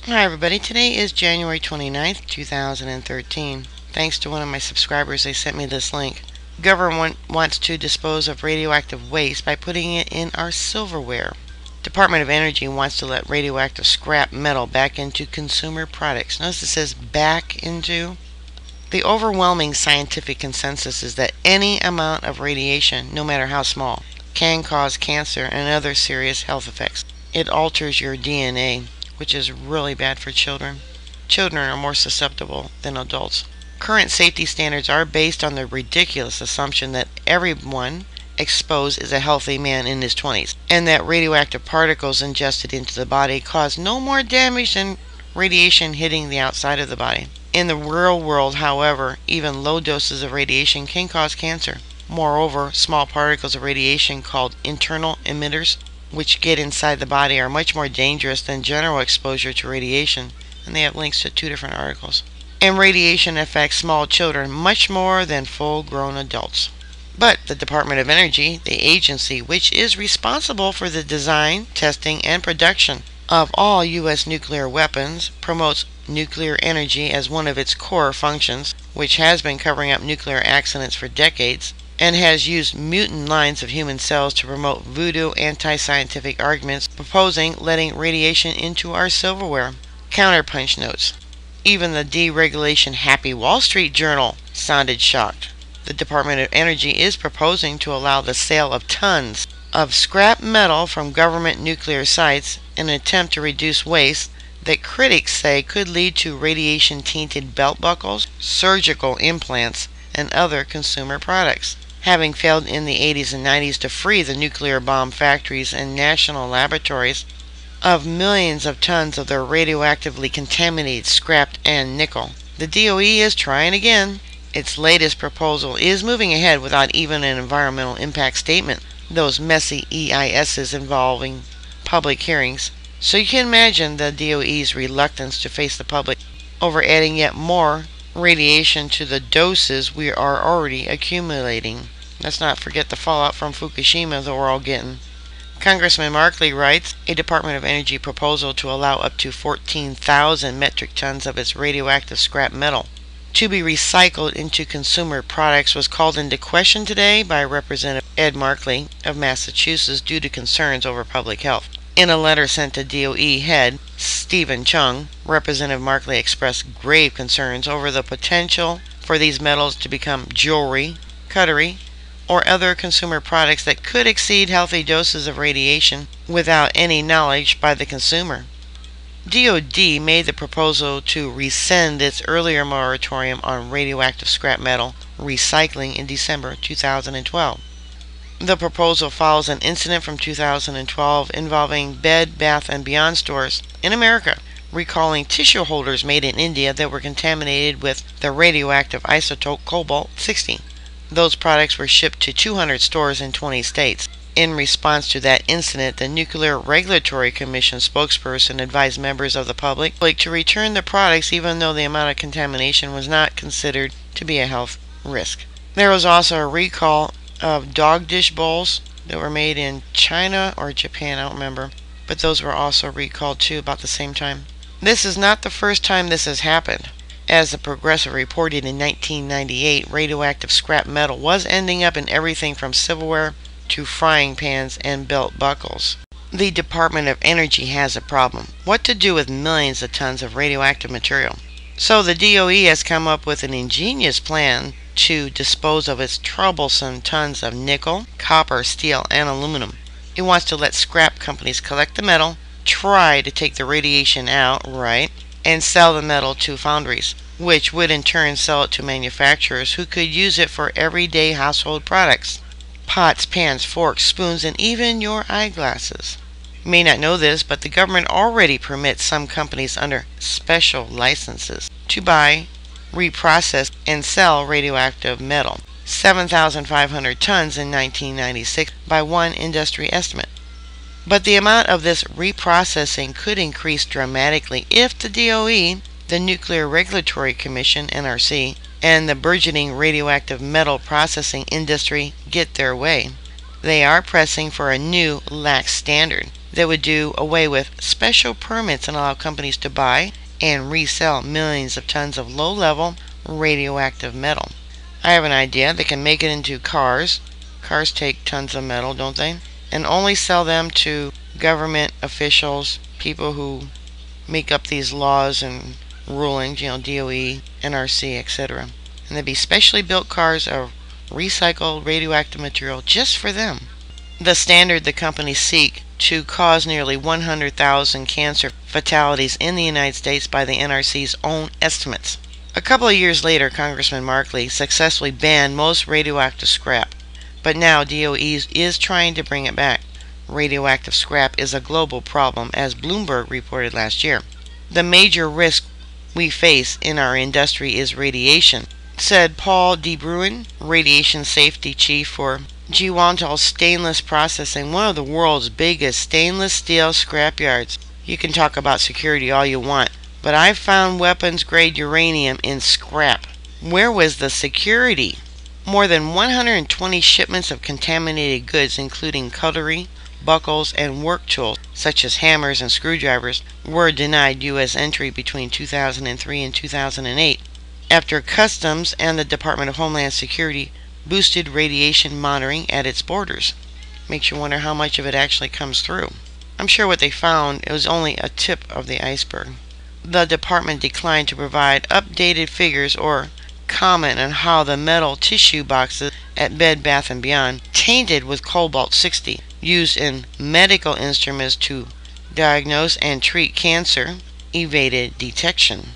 Hi everybody, today is January 29th, 2013. Thanks to one of my subscribers, they sent me this link. Government wants to dispose of radioactive waste by putting it in our silverware. Department of Energy wants to let radioactive scrap metal back into consumer products. Notice it says back into. The overwhelming scientific consensus is that any amount of radiation, no matter how small, can cause cancer and other serious health effects. It alters your DNA, which is really bad for children. Children are more susceptible than adults. Current safety standards are based on the ridiculous assumption that everyone exposed is a healthy man in his 20s, and that radioactive particles ingested into the body cause no more damage than radiation hitting the outside of the body. In the real world, however, even low doses of radiation can cause cancer. Moreover, small particles of radiation called internal emitters, which get inside the body, are much more dangerous than general exposure to radiation, and they have links to 2 different articles. And radiation affects small children much more than full-grown adults. But the Department of Energy, the agency which is responsible for the design, testing, and production of all U.S. nuclear weapons, promotes nuclear energy as one of its core functions, which has been covering up nuclear accidents for decades, and has used mutant lines of human cells to promote voodoo anti-scientific arguments proposing letting radiation into our silverware. Counterpunch notes, even the deregulation happy Wall Street Journal sounded shocked. The Department of Energy is proposing to allow the sale of tons of scrap metal from government nuclear sites in an attempt to reduce waste that critics say could lead to radiation-tainted belt buckles, surgical implants, and other consumer products. Having failed in the 80s and 90s to free the nuclear bomb factories and national laboratories of millions of tons of their radioactively contaminated scrap and nickel, the DOE is trying again. Its latest proposal is moving ahead without even an environmental impact statement, those messy EISs involving public hearings. So you can imagine the DOE's reluctance to face the public over adding yet more radiation to the doses we are already accumulating. Let's not forget the fallout from Fukushima that we're all getting. Congressman Markley writes, a Department of Energy proposal to allow up to 14,000 metric tons of its radioactive scrap metal to be recycled into consumer products was called into question today by Representative Ed Markley of Massachusetts due to concerns over public health. In a letter sent to DOE head Stephen Chung, Representative Markley expressed grave concerns over the potential for these metals to become jewelry, cutlery, or other consumer products that could exceed healthy doses of radiation without any knowledge by the consumer. DOD made the proposal to rescind its earlier moratorium on radioactive scrap metal recycling in December 2012. The proposal follows an incident from 2012 involving Bed Bath & Beyond stores in America recalling tissue holders made in India that were contaminated with the radioactive isotope cobalt-60. Those products were shipped to 200 stores in 20 states. In response to that incident, the Nuclear Regulatory Commission spokesperson advised members of the public to return the products even though the amount of contamination was not considered to be a health risk. There was also a recall of dog dish bowls that were made in China or Japan, I don't remember, but those were also recalled too about the same time. This is not the first time this has happened. As the Progressive reported in 1998, radioactive scrap metal was ending up in everything from silverware to frying pans and belt buckles. The Department of Energy has a problem. What to do with millions of tons of radioactive material? So the DOE has come up with an ingenious plan to dispose of its troublesome tons of nickel, copper, steel, and aluminum. It wants to let scrap companies collect the metal, try to take the radiation out, and sell the metal to foundries, which would in turn sell it to manufacturers who could use it for everyday household products. Pots, pans, forks, spoons, and even your eyeglasses. You may not know this, but the government already permits some companies under special licenses to buy, reprocess, and sell radioactive metal. 7,500 tons in 1996 by one industry estimate. But the amount of this reprocessing could increase dramatically if the DOE, the Nuclear Regulatory Commission, NRC, and the burgeoning radioactive metal processing industry get their way. They are pressing for a new lax standard. that would do away with special permits and allow companies to buy and resell millions of tons of low-level radioactive metal. I have an idea. They can make it into cars. Cars take tons of metal, don't they? And only sell them to government officials, people who make up these laws and rulings, DOE, NRC, etc. And they'd be specially built cars of recycled radioactive material just for them. The standard the companies seek to cause nearly 100,000 cancer fatalities in the United States by the NRC's own estimates. A couple of years later, Congressman Markley successfully banned most radioactive scrap, but now DOE is trying to bring it back. Radioactive scrap is a global problem, as Bloomberg reported last year. The major risk we face in our industry is radiation, said Paul DeBruin, radiation safety chief for Gewantal Stainless Processing, one of the world's biggest stainless steel scrapyards. You can talk about security all you want, but I've found weapons-grade uranium in scrap. Where was the security? More than 120 shipments of contaminated goods, including cutlery, buckles, and work tools, such as hammers and screwdrivers, were denied U.S. entry between 2003 and 2008, after Customs and the Department of Homeland Security boosted radiation monitoring at its borders. Makes you wonder how much of it actually comes through. I'm sure what they found, it was only a tip of the iceberg. The department declined to provide updated figures or comment on how the metal tissue boxes at Bed Bath & Beyond, tainted with cobalt-60, used in medical instruments to diagnose and treat cancer, evaded detection.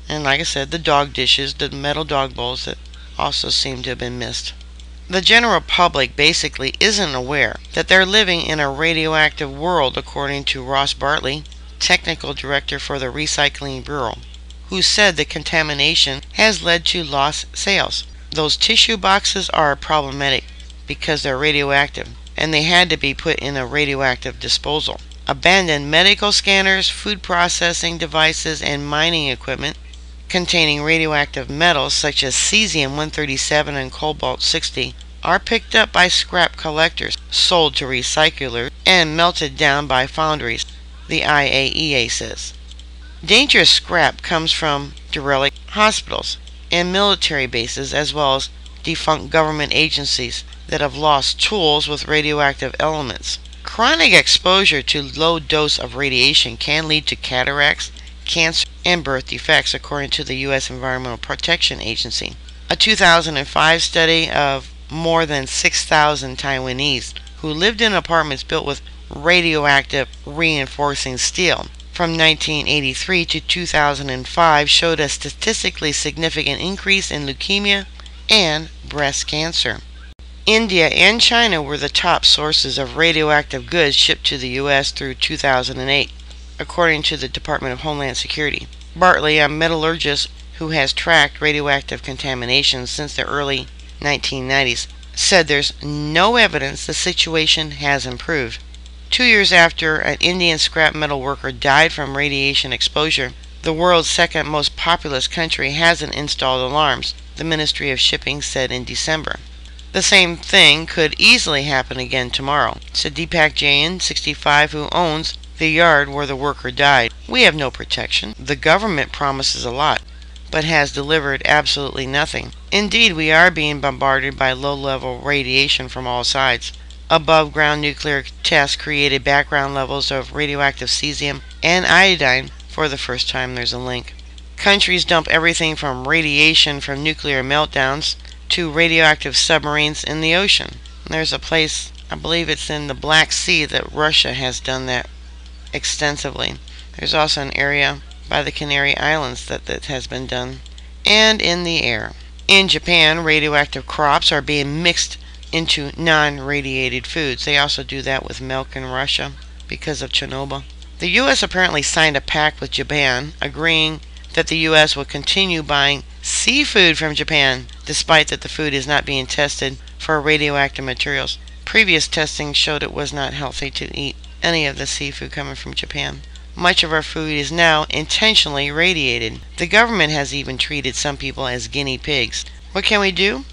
And like I said, the dog dishes, the metal dog bowls that also seem to have been missed. The general public basically isn't aware that they're living in a radioactive world, according to Ross Bartley, technical director for the Recycling Bureau, who said the contamination has led to lost sales. Those tissue boxes are problematic because they're radioactive, and they had to be put in a radioactive disposal. Abandoned medical scanners, food processing devices, and mining equipment containing radioactive metals such as cesium-137 and cobalt-60 are picked up by scrap collectors, sold to recyclers, and melted down by foundries, the IAEA says. Dangerous scrap comes from derelict hospitals and military bases, as well as defunct government agencies that have lost tools with radioactive elements. Chronic exposure to low dose of radiation can lead to cataracts, cancer, and birth defects, according to the U.S. Environmental Protection Agency. A 2005 study of more than 6,000 Taiwanese who lived in apartments built with radioactive reinforcing steel from 1983 to 2005 showed a statistically significant increase in leukemia and breast cancer. India and China were the top sources of radioactive goods shipped to the U.S. through 2008, according to the Department of Homeland Security. Bartley, a metallurgist who has tracked radioactive contamination since the early 1990s, said there's no evidence the situation has improved. 2 years after an Indian scrap metal worker died from radiation exposure, the world's second most populous country hasn't installed alarms, the Ministry of Shipping said in December. The same thing could easily happen again tomorrow, said Deepak Jain, 65, who owns the yard where the worker died. We have no protection. The government promises a lot, but has delivered absolutely nothing. Indeed, we are being bombarded by low-level radiation from all sides. Above-ground nuclear tests created background levels of radioactive cesium and iodine. For the first time, there's a link. Countries dump everything from radiation from nuclear meltdowns to radioactive submarines in the ocean. There's a place, I believe it's in the Black Sea, that Russia has done that extensively. There's also an area by the Canary Islands that has been done. And in the air. In Japan, radioactive crops are being mixed into non-radiated foods. They also do that with milk in Russia because of Chernobyl. The U.S. apparently signed a pact with Japan, agreeing that the U.S. will continue buying seafood from Japan, despite that the food is not being tested for radioactive materials. Previous testing showed it was not healthy to eat any of the seafood coming from Japan. Much of our food is now intentionally radiated. The government has even treated some people as guinea pigs. What can we do?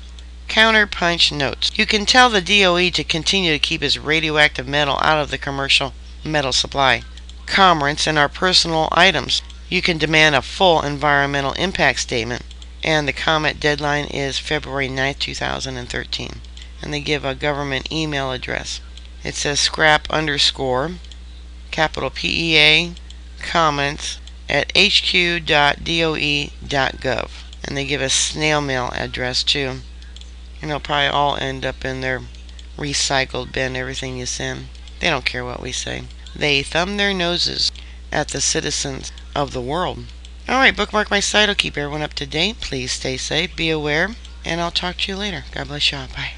Counterpunch notes. You can tell the DOE to continue to keep its radioactive metal out of the commercial metal supply. Comments and our personal items. You can demand a full environmental impact statement. And the comment deadline is February 9th, 2013. And they give a government email address. It says scrap _ capital PEA comments at hq.doe.gov. And they give a snail mail address too. And it'll probably all end up in their recycled bin, everything you send. They don't care what we say. They thumb their noses at the citizens of the world. Alright, bookmark my site. I'll keep everyone up to date. Please stay safe, be aware, and I'll talk to you later. God bless y'all. Bye.